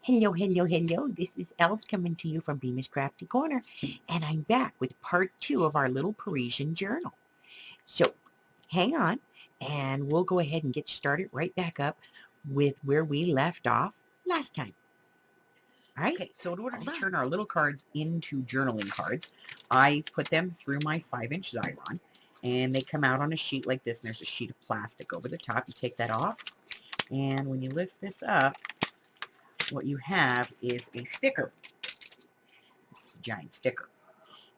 Hello, hello, hello. This is Els coming to you from Bemis Crafty Corner, and I'm back with part two of our little Parisian journal. So hang on, and we'll go ahead and get started right back up with where we left off last time. All right? Okay, so in order Hold to on. turn our little cards into journaling cards, I put them through my 5-inch Xyron, and they come out on a sheet like this, and there's a sheet of plastic over the top. You take that off, and when you lift this up, what you have is a sticker. This is a giant sticker.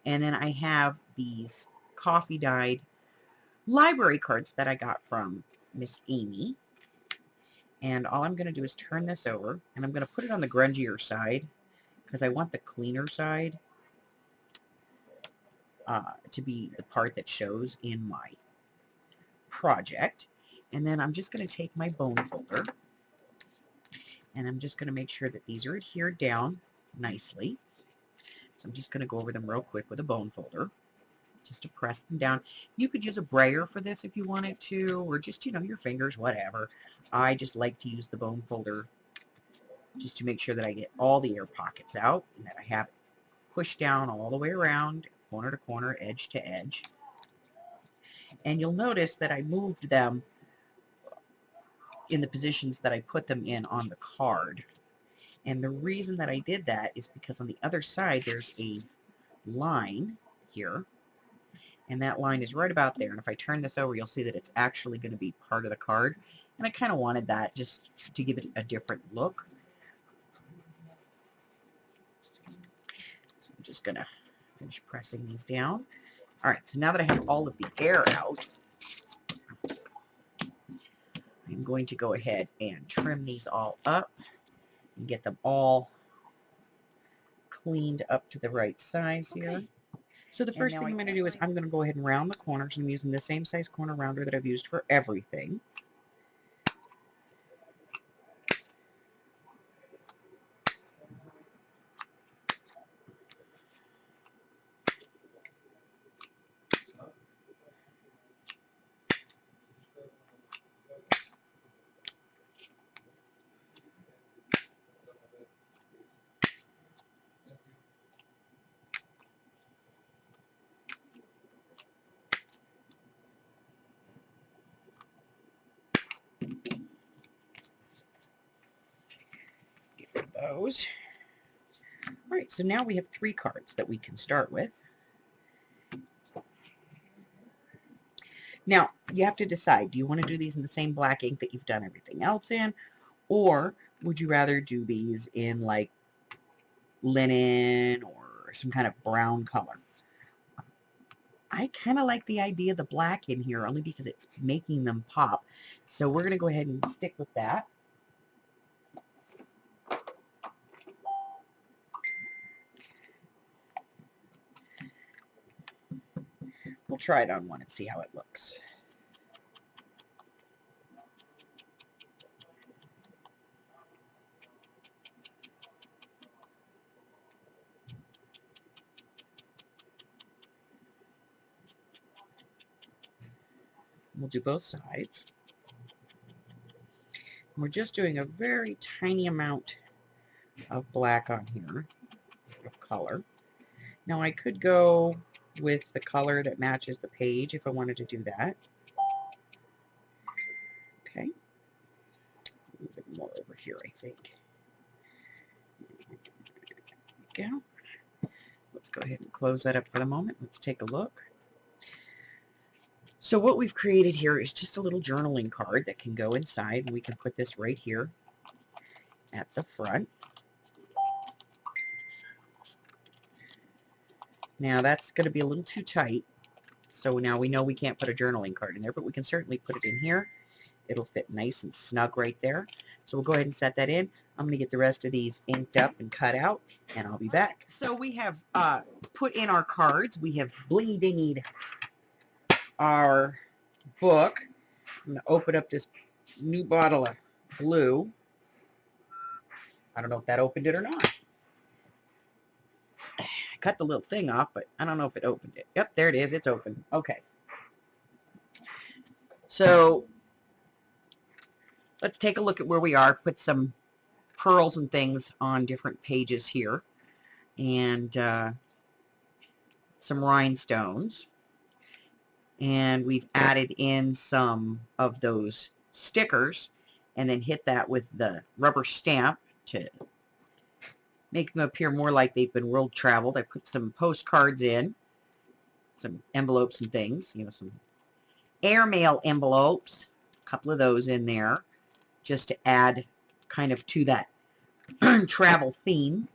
And then I have these coffee-dyed library cards that I got from Miss Amy. And all I'm going to do is turn this over, and I'm going to put it on the grungier side because I want the cleaner side to be the part that shows in my project. And then I'm just going to take my bone folder, and I'm just going to make sure that these are adhered down nicely. So I'm just going to go over them real quick with a bone folder, just to press them down. You could use a brayer for this if you wanted to, or just, your fingers, whatever. I just like to use the bone folder just to make sure that I get all the air pockets out and that I have it pushed down all the way around, corner to corner, edge to edge. And you'll notice that I moved them in the positions that I put them in on the card. And the reason that I did that is because on the other side there's a line here, and that line is right about there. And if I turn this over, you'll see that it's actually going to be part of the card. And I kind of wanted that just to give it a different look. So I'm just going to finish pressing these down. All right, so now that I have all of the air out, I'm going to go ahead and trim these all up and get them all cleaned up to the right size here. Okay. So the first thing I'm going to do is I'm going to go ahead and round the corners. I'm using the same size corner rounder that I've used for everything. Get rid of those. All right, so now we have 3 cards that we can start with. Now, you have to decide, do you want to do these in the same black ink that you've done everything else in, or would you rather do these in like linen or some kind of brown color? I kind of like the idea of the black in here only because it's making them pop. So we're going to go ahead and stick with that. We'll try it on one and see how it looks. We'll do both sides. We're just doing a very tiny amount of black on here, of color. Now I could go with the color that matches the page if I wanted to do that. Okay. A little bit more over here, I think. There we go. Let's go ahead and close that up for the moment. Let's take a look. So what we've created here is just a little journaling card that can go inside, and we can put this right here at the front. Now that's going to be a little too tight, so now we know we can't put a journaling card in there, but we can certainly put it in here. It'll fit nice and snug right there. So we'll go ahead and set that in. I'm going to get the rest of these inked up and cut out, and I'll be back. So we have put in our cards. We have bling-dinged our book. I'm going to open up this new bottle of glue. I don't know if that opened it or not. I cut the little thing off, but I don't know if it opened it. Yep, there it is. It's open. Okay. So let's take a look at where we are. Put some pearls and things on different pages here, and some rhinestones. And we've added in some of those stickers and then hit that with the rubber stamp to make them appear more like they've been world traveled. I put some postcards in, some envelopes and things, you know, some airmail envelopes, a couple of those in there, just to add kind of to that travel theme.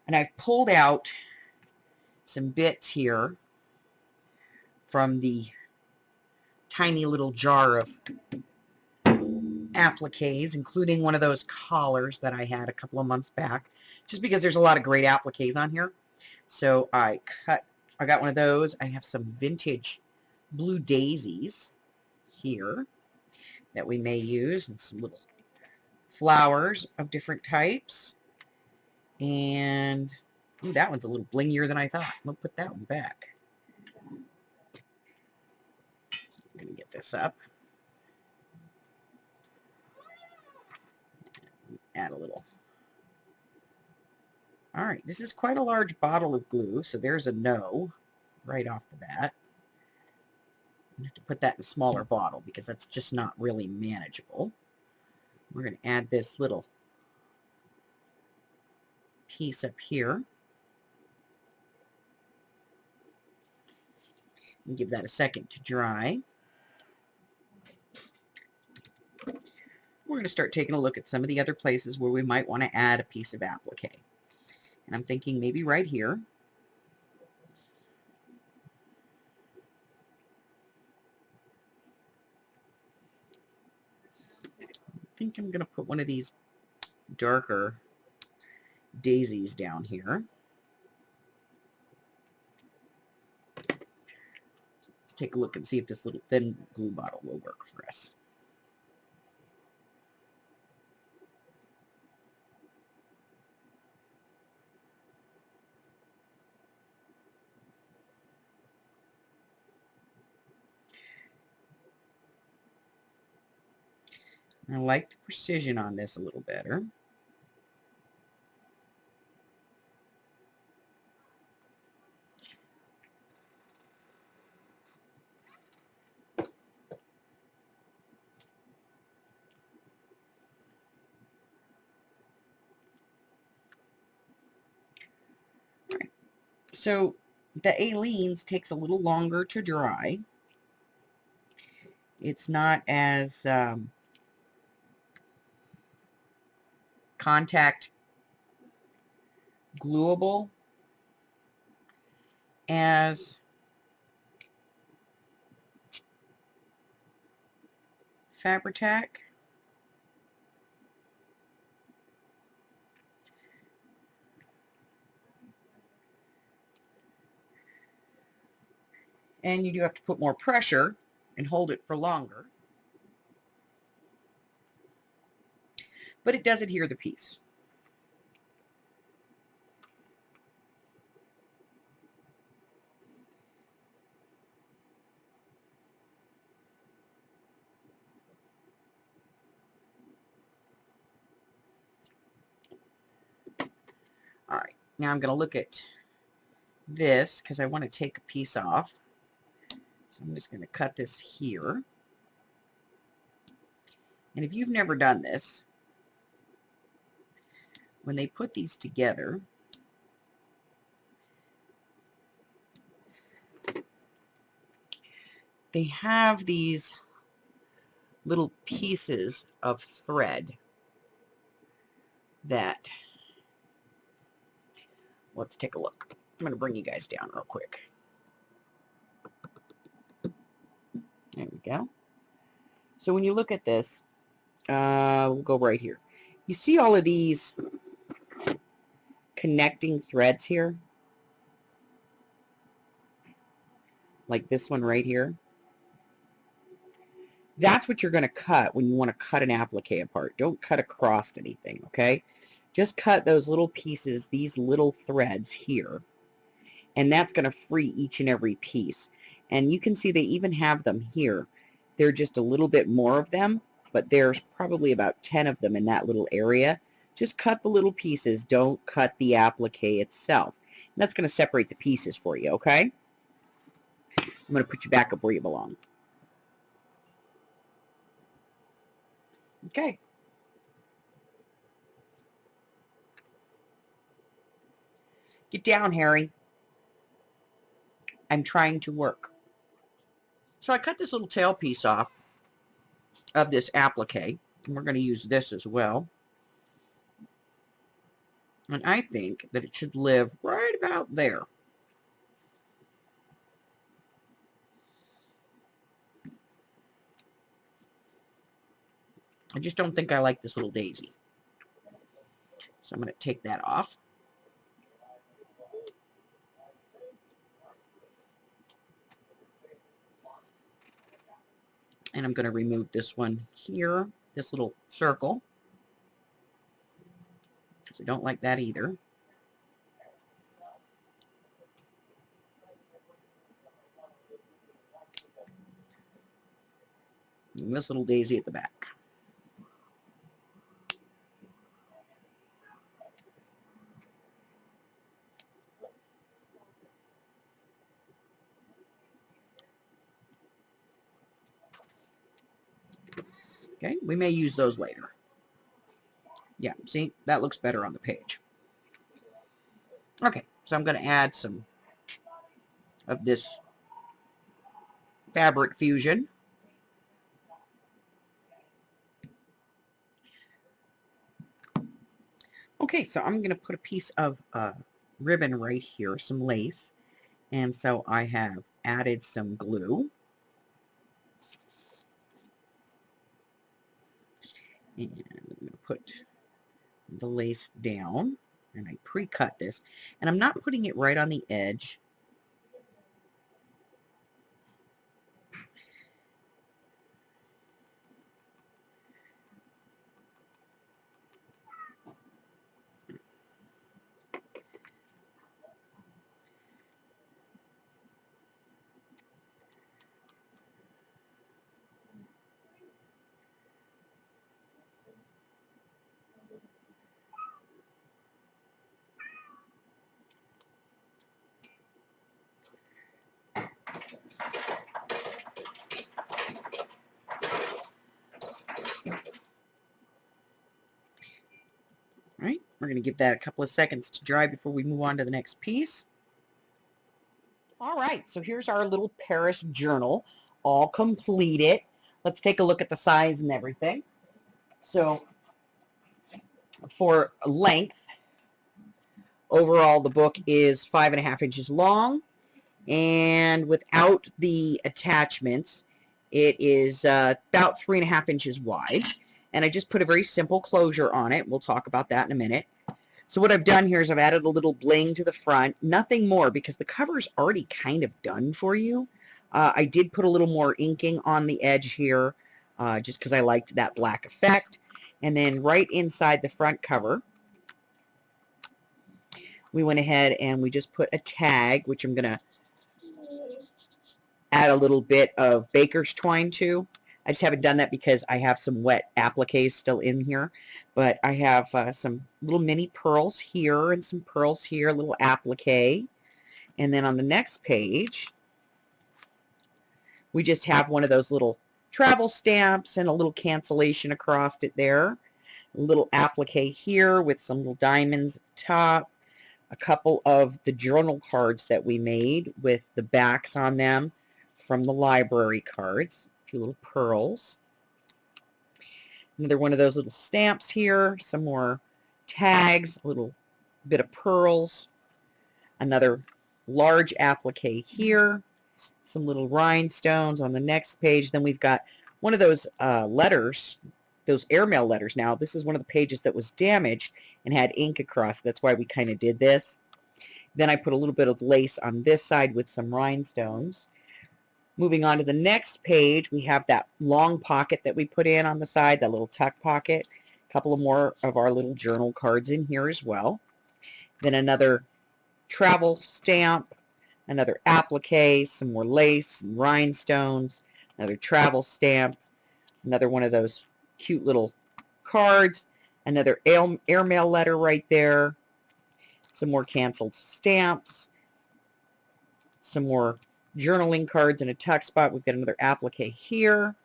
And I've pulled out some bits here from the tiny little jar of appliques, including one of those collars that I had a couple of months back, just because there's a lot of great appliques on here. So I got one of those. I have some vintage blue daisies here that we may use, and some little flowers of different types. And ooh, that one's a little blingier than I thought. We'll put that one back. So I'm going to get this up. Add a little. All right, this is quite a large bottle of glue, so there's a no right off the bat. I have to put that in a smaller bottle because that's just not really manageable. We're going to add this little piece up here. And give that a second to dry. We're going to start taking a look at some of the other places where we might want to add a piece of applique. And I'm thinking maybe right here. I think I'm going to put one of these darker daisies down here. Let's take a look and see if this little thin glue bottle will work for us. I like the precision on this a little better. So the Aleene's takes a little longer to dry. It's not as contact gluable as Fabri-Tac. And you do have to put more pressure and hold it for longer. But it does adhere the piece. All right, now I'm going to look at this because I want to take a piece off. So I'm just going to cut this here. And if you've never done this, when they put these together, they have these little pieces of thread that, let's take a look. I'm going to bring you guys down real quick. There we go. So when you look at this, we'll go right here. You see all of these connecting threads here? Like this one right here. That's what you're going to cut when you want to cut an applique apart. Don't cut across anything, okay? Just cut those little pieces, these little threads here. And that's going to free each and every piece. And you can see they even have them here. They're just a little bit more of them, but there's probably about 10 of them in that little area. Just cut the little pieces. Don't cut the applique itself. And that's going to separate the pieces for you, okay? I'm going to put you back up where you belong. Okay. Get down, Harry. I'm trying to work. So I cut this little tail piece off of this applique, and we're going to use this as well. And I think that it should live right about there. I just don't think I like this little daisy. So I'm going to take that off. And I'm going to remove this one here, this little circle, because I don't like that either. And this little daisy at the back. Okay, we may use those later. Yeah, see, that looks better on the page. Okay, so I'm going to add some of this fabric fusion. Okay, so I'm going to put a piece of ribbon right here, some lace. And so I have added some glue. And I'm going to put the lace down. And I pre-cut this. And I'm not putting it right on the edge. All right, we're going to give that a couple of seconds to dry before we move on to the next piece. All right, so here's our little Paris journal, all completed. Let's take a look at the size and everything. So for length, overall the book is 5.5 inches long, and without the attachments, it is about 3.5 inches wide. And I just put a very simple closure on it. We'll talk about that in a minute. So what I've done here is I've added a little bling to the front, nothing more because the cover is already kind of done for you. I did put a little more inking on the edge here just because I liked that black effect. And then right inside the front cover, we went ahead and we just put a tag, which I'm going to add a little bit of baker's twine to. I just haven't done that because I have some wet appliques still in here. But I have some little mini pearls here and some pearls here, a little applique. And then on the next page, we just have one of those little travel stamps and a little cancellation across it there. A little applique here with some little diamonds at the top. A couple of the journal cards that we made with the backs on them from the library cards. A few little pearls. Another one of those little stamps here. Some more tags. A little bit of pearls. Another large applique here. Some little rhinestones on the next page. Then we've got one of those letters, those airmail letters. Now, this is one of the pages that was damaged and had ink across. That's why we kind of did this. Then I put a little bit of lace on this side with some rhinestones. Moving on to the next page, we have that long pocket that we put in on the side, that little tuck pocket. A couple of more of our little journal cards in here as well. Then another travel stamp, another applique, some more lace and rhinestones, another travel stamp, another one of those cute little cards, Another airmail letter right there. Some more canceled stamps. Some more journaling cards in a tuck spot. We've got another applique here.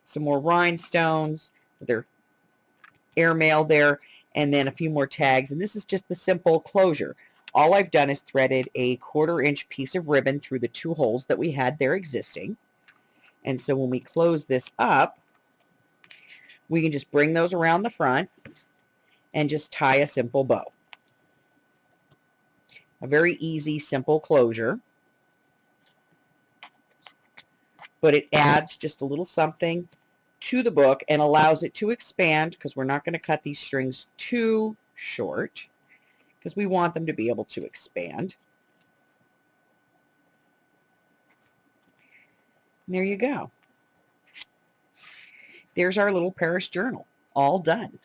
Some more rhinestones. Another airmail there. And then a few more tags. And this is just the simple closure. All I've done is threaded a 1/4-inch piece of ribbon through the 2 holes that we had there existing. And so when we close this up, we can just bring those around the front and just tie a simple bow. A very easy, simple closure. But it adds just a little something to the book and allows it to expand, because we're not going to cut these strings too short because we want them to be able to expand. And there you go. There's our little Paris journal, all done.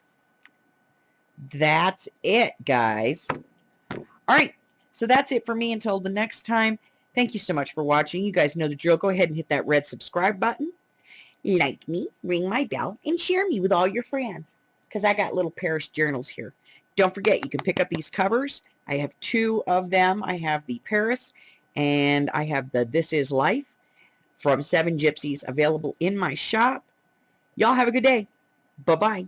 That's it, guys. All right, so that's it for me until the next time. Thank you so much for watching. You guys know the drill. Go ahead and hit that red subscribe button. Like me, ring my bell, and share me with all your friends, because I got little Paris journals here. Don't forget, you can pick up these covers. I have 2 of them. I have the Paris, and I have the This Is Life from 7 Gypsies available in my shop. Y'all have a good day. Bye-bye.